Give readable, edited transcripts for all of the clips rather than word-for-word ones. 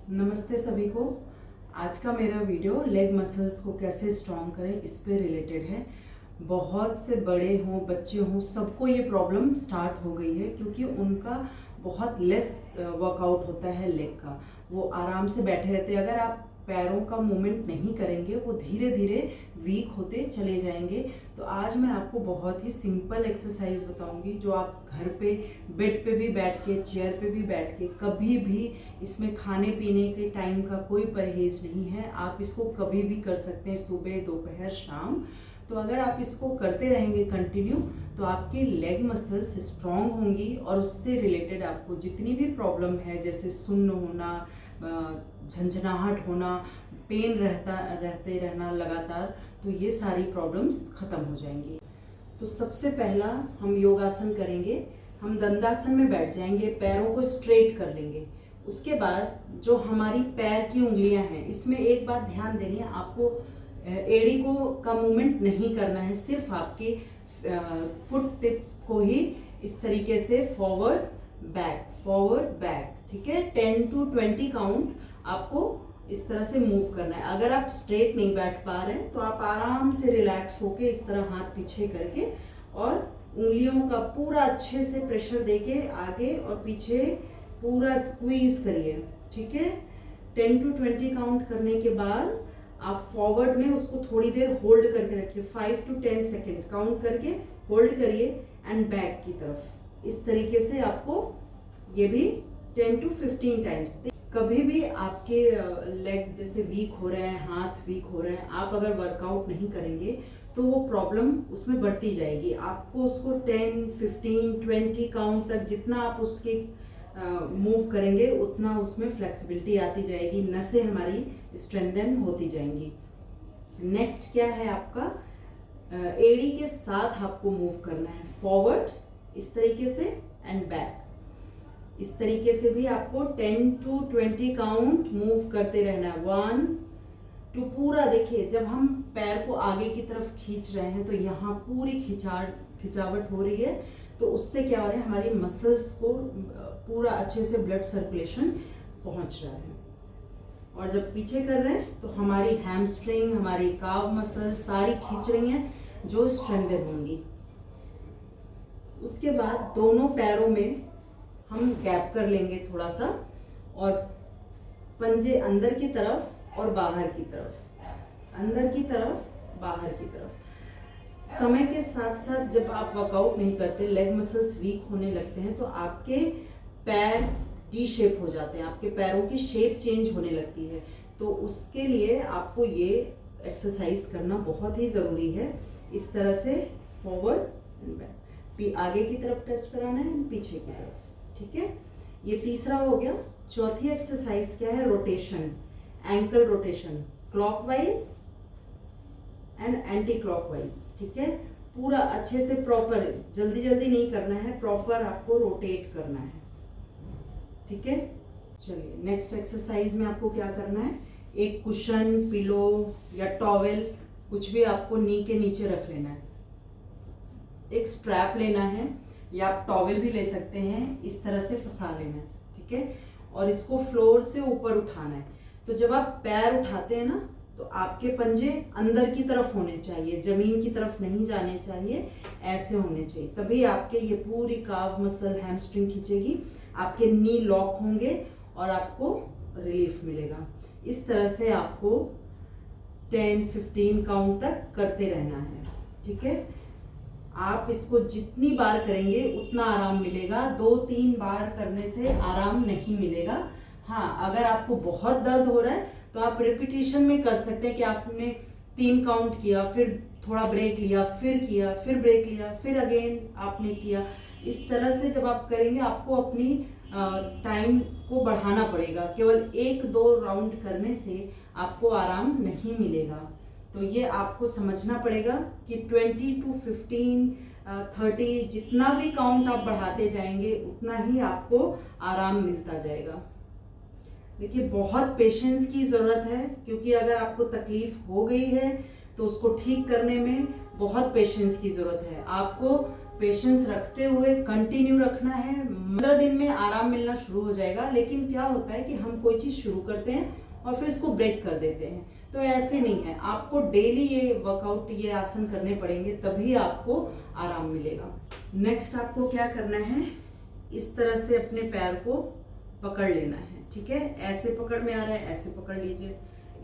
नमस्ते सभी को। आज का मेरा वीडियो लेग मसल्स को कैसे स्ट्रॉन्ग करें इस पे रिलेटेड है। बहुत से बड़े हों बच्चे हों सबको ये प्रॉब्लम स्टार्ट हो गई है क्योंकि उनका बहुत लेस वर्कआउट होता है लेग का। वो आराम से बैठे रहते हैं। अगर आप पैरों का मूवमेंट नहीं करेंगे वो धीरे धीरे वीक होते चले जाएंगे। तो आज मैं आपको बहुत ही सिंपल एक्सरसाइज बताऊंगी जो आप घर पे बेड पे भी बैठ के, चेयर पे भी बैठ के, कभी भी, इसमें खाने पीने के टाइम का कोई परहेज नहीं है। आप इसको कभी भी कर सकते हैं, सुबह, दोपहर, शाम। तो अगर आप इसको करते रहेंगे कंटिन्यू तो आपकी लेग मसल्स स्ट्रॉन्ग होंगी और उससे रिलेटेड आपको जितनी भी प्रॉब्लम है जैसे सुन्न होना, झंझनाहट होना, पेन रहते रहना लगातार, तो ये सारी प्रॉब्लम्स खत्म हो जाएंगी। तो सबसे पहला हम योगासन करेंगे। हम दंडासन में बैठ जाएंगे, पैरों को स्ट्रेट कर लेंगे। उसके बाद जो हमारी पैर की उंगलियां हैं इसमें एक बात ध्यान देनी है, आपको एड़ी को का मूवमेंट नहीं करना है, सिर्फ आपकी फुट टिप्स को ही इस तरीके से फॉरवर्ड बैक, ठीक है। 10 to 20 काउंट आपको इस तरह से मूव करना है। अगर आप स्ट्रेट नहीं बैठ पा रहे हैं तो आप आराम से रिलैक्स होके इस तरह हाथ पीछे करके और उंगलियों का पूरा अच्छे से प्रेशर देके आगे और पीछे पूरा स्क्वीज करिए, ठीक है। 10 to 20 काउंट करने के बाद आप फॉरवर्ड में उसको थोड़ी देर होल्ड करके रखिए, 5 to 10 सेकेंड काउंट करके होल्ड करिए एंड बैक की तरफ। इस तरीके से आपको ये भी 10 to 15 टाइम्स। कभी भी आपके लेग जैसे वीक हो रहे हैं, हाथ वीक हो रहे हैं, आप अगर वर्कआउट नहीं करेंगे तो वो प्रॉब्लम उसमें बढ़ती जाएगी। आपको उसको 10, 15, 20 काउंट तक जितना आप उसके मूव करेंगे उतना उसमें फ्लेक्सिबिलिटी आती जाएगी, नसें हमारी स्ट्रेंथन होती जाएंगी। नेक्स्ट क्या है आपका, एड़ी के साथ आपको मूव करना है, फॉरवर्ड इस तरीके से एंड बैक। इस तरीके से भी आपको 10 to 20 काउंट मूव करते रहना है। 1 2 पूरा देखिए, जब हम पैर को आगे की तरफ खींच रहे हैं तो यहाँ पूरी खिंचावट हो रही है, तो उससे क्या हो रहा है, हमारी मसल्स को पूरा अच्छे से ब्लड सर्कुलेशन पहुंच रहा है। और जब पीछे कर रहे हैं तो हमारी हैमस्ट्रिंग, हमारी काव मसल सारी खींच रही हैं जो स्ट्रेंथन होंगी। उसके बाद दोनों पैरों में हम गैप कर लेंगे थोड़ा सा और पंजे अंदर की तरफ और बाहर की तरफ, अंदर की तरफ, बाहर की तरफ। समय के साथ साथ जब आप वर्कआउट नहीं करते, लेग मसल्स वीक होने लगते हैं तो आपके पैर डी शेप हो जाते हैं, आपके पैरों की शेप चेंज होने लगती है। तो उसके लिए आपको ये एक्सरसाइज करना बहुत ही ज़रूरी है। इस तरह से फॉरवर्ड एंड बैक, आगे की तरफ टच कराना है, पीछे की तरफ, ठीक है। ये तीसरा हो गया। चौथी एक्सरसाइज क्या है, rotation, ankle rotation, clockwise and anti clockwise, ठीक है। पूरा अच्छे से प्रॉपर, जल्दी जल्दी नहीं करना है, प्रॉपर आपको रोटेट करना है, ठीक है। चलिए नेक्स्ट एक्सरसाइज में आपको क्या करना है, एक कुशन, पिलो या टॉवेल कुछ भी आपको नी के नीचे रख लेना है। एक स्ट्रैप लेना है या आप टॉवेल भी ले सकते हैं, इस तरह से फंसा लेना है, ठीक है। और इसको फ्लोर से ऊपर उठाना है। तो जब आप पैर उठाते हैं ना तो आपके पंजे अंदर की तरफ होने चाहिए, जमीन की तरफ नहीं जाने चाहिए, ऐसे होने चाहिए। तभी आपके ये पूरी काव मसल, हैमस्ट्रिंग खींचेगी, आपके नी लॉक होंगे और आपको रिलीफ मिलेगा। इस तरह से आपको 10-15 काउंट तक करते रहना है, ठीक है। आप इसको जितनी बार करेंगे उतना आराम मिलेगा, 2-3 बार करने से आराम नहीं मिलेगा। हाँ, अगर आपको बहुत दर्द हो रहा है तो आप रिपीटिशन में कर सकते हैं कि आपने 3 काउंट किया, फिर थोड़ा ब्रेक लिया, फिर किया, फिर ब्रेक लिया, फिर अगेन आपने किया। इस तरह से जब आप करेंगे आपको अपनी टाइम को बढ़ाना पड़ेगा। केवल 1-2 राउंड करने से आपको आराम नहीं मिलेगा। तो ये आपको समझना पड़ेगा कि 20 to 15, 30 जितना भी काउंट आप बढ़ाते जाएंगे उतना ही आपको आराम मिलता जाएगा। देखिए, बहुत पेशेंस की ज़रूरत है क्योंकि अगर आपको तकलीफ हो गई है तो उसको ठीक करने में बहुत पेशेंस की ज़रूरत है। आपको पेशेंस रखते हुए कंटिन्यू रखना है। 15 दिन में आराम मिलना शुरू हो जाएगा। लेकिन क्या होता है कि हम कोई चीज़ शुरू करते हैं और फिर इसको ब्रेक कर देते हैं, तो ऐसे नहीं है। आपको डेली ये वर्कआउट, ये आसन करने पड़ेंगे, तभी आपको आराम मिलेगा। नेक्स्ट आपको क्या करना है, इस तरह से अपने पैर को पकड़ लेना है, ठीक है। ऐसे पकड़ में आ रहा है, ऐसे पकड़ लीजिए,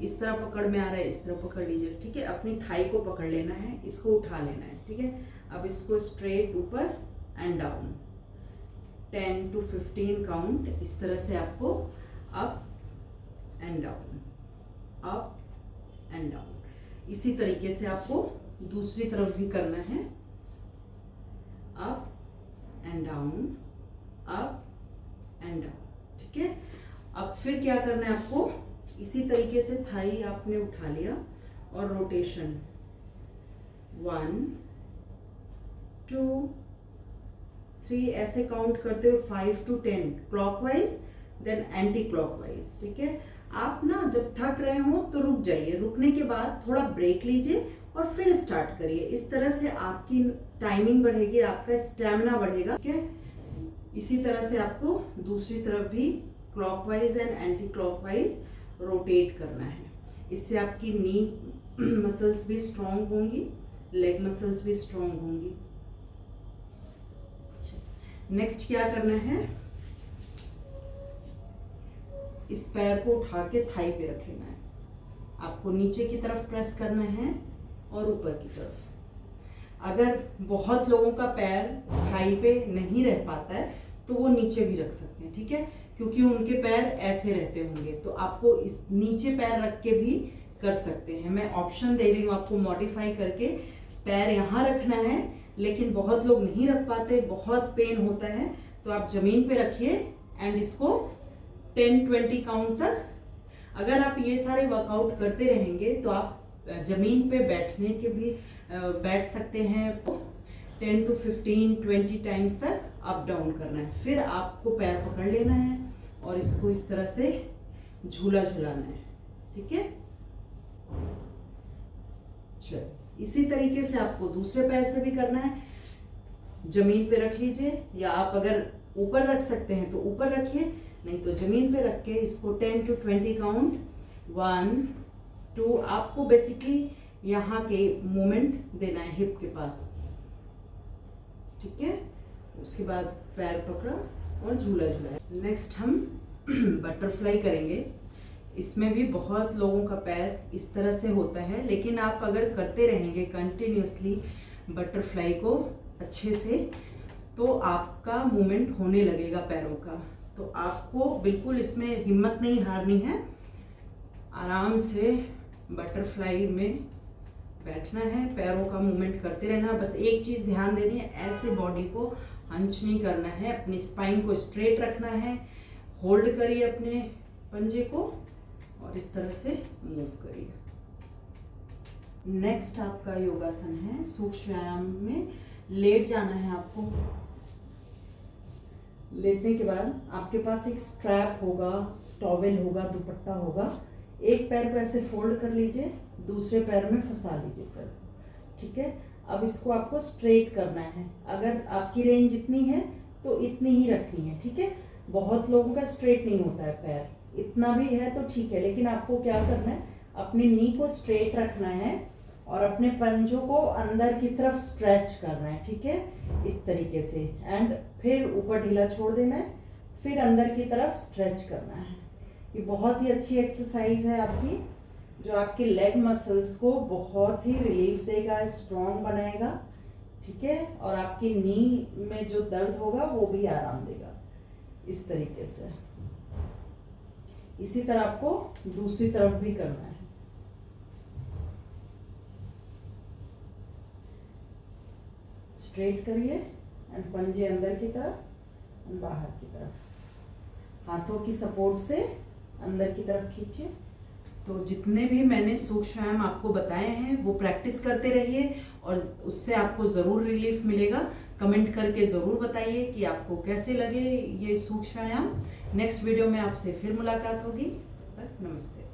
इस तरह पकड़ में आ रहा है, इस तरह पकड़ लीजिए, ठीक है। अपनी थाई को पकड़ लेना है, इसको उठा लेना है, ठीक है। अब इसको स्ट्रेट ऊपर एंड डाउन 10 to 15 काउंट, इस तरह से आपको up and down, up and down. इसी तरीके से आपको दूसरी तरफ भी करना है, up and down, up and down, ठीक है। अब फिर क्या करना है आपको, इसी तरीके से थाई आपने उठा लिया और रोटेशन 1 2 3 ऐसे काउंट करते हुए 5 to 10 clockwise, then anti clockwise, ठीक है। आप ना जब थक रहे हो तो रुक जाइए, रुकने के बाद थोड़ा ब्रेक लीजिए और फिर स्टार्ट करिए। इस तरह से आपकी टाइमिंग बढ़ेगी, आपका स्टैमिना बढ़ेगा, ठीक है। इसी तरह से आपको दूसरी तरफ भी clockwise and anti clockwise rotate करना है। इससे आपकी नी मसल्स भी स्ट्रांग होंगी, लेग मसल्स भी स्ट्रांग होंगी। नेक्स्ट क्या करना है, इस पैर को उठा के थाई पे रख लेना है। आपको नीचे की तरफ प्रेस करना है और ऊपर की तरफ। अगर बहुत लोगों का पैर थाई पे नहीं रह पाता है तो वो नीचे भी रख सकते हैं, ठीक है, क्योंकि उनके पैर ऐसे रहते होंगे। तो आपको इस नीचे पैर रख के भी कर सकते हैं। मैं ऑप्शन दे रही हूँ आपको मॉडिफाई करके। पैर यहाँ रखना है, लेकिन बहुत लोग नहीं रख पाते, बहुत पेन होता है, तो आप जमीन पे रखिए एंड इसको 10-20 काउंट तक। अगर आप ये सारे वर्कआउट करते रहेंगे तो आप जमीन पे बैठने के भी बैठ सकते हैं। 10 to 15-20 टाइम्स तक अप डाउन करना है। फिर आपको पैर पकड़ लेना है और इसको इस तरह से झूला झुलाना है, ठीक है। चलिए, इसी तरीके से आपको दूसरे पैर से भी करना है। जमीन पे रख लीजिए, या आप अगर ऊपर रख सकते हैं तो ऊपर रखिए, नहीं तो जमीन पे रख के इसको 10 to 20 काउंट 1 2। आपको बेसिकली यहाँ के मूवमेंट देना है हिप के पास, ठीक है। उसके बाद पैर पकड़ा और झूला झूला। नेक्स्ट हम बटरफ्लाई करेंगे। इसमें भी बहुत लोगों का पैर इस तरह से होता है, लेकिन आप अगर करते रहेंगे कंटिन्यूसली बटरफ्लाई को अच्छे से, तो आपका मूवमेंट होने लगेगा पैरों का। तो आपको बिल्कुल इसमें हिम्मत नहीं हारनी है, आराम से बटरफ्लाई में बैठना है, पैरों का मूवमेंट करते रहना। बस एक चीज़ ध्यान देनी है, ऐसे बॉडी को हंच नहीं करना है, अपनी स्पाइन को स्ट्रेट रखना है। होल्ड करिए अपने पंजे को और इस तरह से मूव करिए। नेक्स्ट आपका योगासन है सूक्ष्म व्यायाम में। लेट जाना है आपको। लेटने के बाद आपके पास एक स्ट्रैप होगा, टॉवेल होगा, दुपट्टा होगा। एक पैर को ऐसे फोल्ड कर लीजिए, दूसरे पैर में फंसा लीजिए पैर को, ठीक है। अब इसको आपको स्ट्रेट करना है। अगर आपकी रेंज इतनी है तो इतनी ही रखनी है, ठीक है। बहुत लोगों का स्ट्रेट नहीं होता है पैर, इतना भी है तो ठीक है, लेकिन आपको क्या करना है, अपनी नी को स्ट्रेट रखना है और अपने पंजों को अंदर की तरफ स्ट्रेच करना है, ठीक है, इस तरीके से। एंड फिर ऊपर ढीला छोड़ देना है, फिर अंदर की तरफ स्ट्रेच करना है। ये बहुत ही अच्छी एक्सरसाइज है आपकी, जो आपके लेग मसल्स को बहुत ही रिलीफ देगा, स्ट्रॉन्ग बनाएगा, ठीक है। और आपकी नी में जो दर्द होगा वो भी आराम देगा, इस तरीके से। इसी तरह आपको दूसरी तरफ भी करना है। स्ट्रेट करिए एंड पंजे अंदर की तरफ एंड बाहर की तरफ। हाथों की सपोर्ट से अंदर की तरफ खींचिए। तो जितने भी मैंने सूक्ष्म व्यायाम आपको बताए हैं वो प्रैक्टिस करते रहिए और उससे आपको ज़रूर रिलीफ मिलेगा। कमेंट करके ज़रूर बताइए कि आपको कैसे लगे ये सूक्ष्म व्यायाम। नेक्स्ट वीडियो में आपसे फिर मुलाकात होगी। तब तक नमस्ते।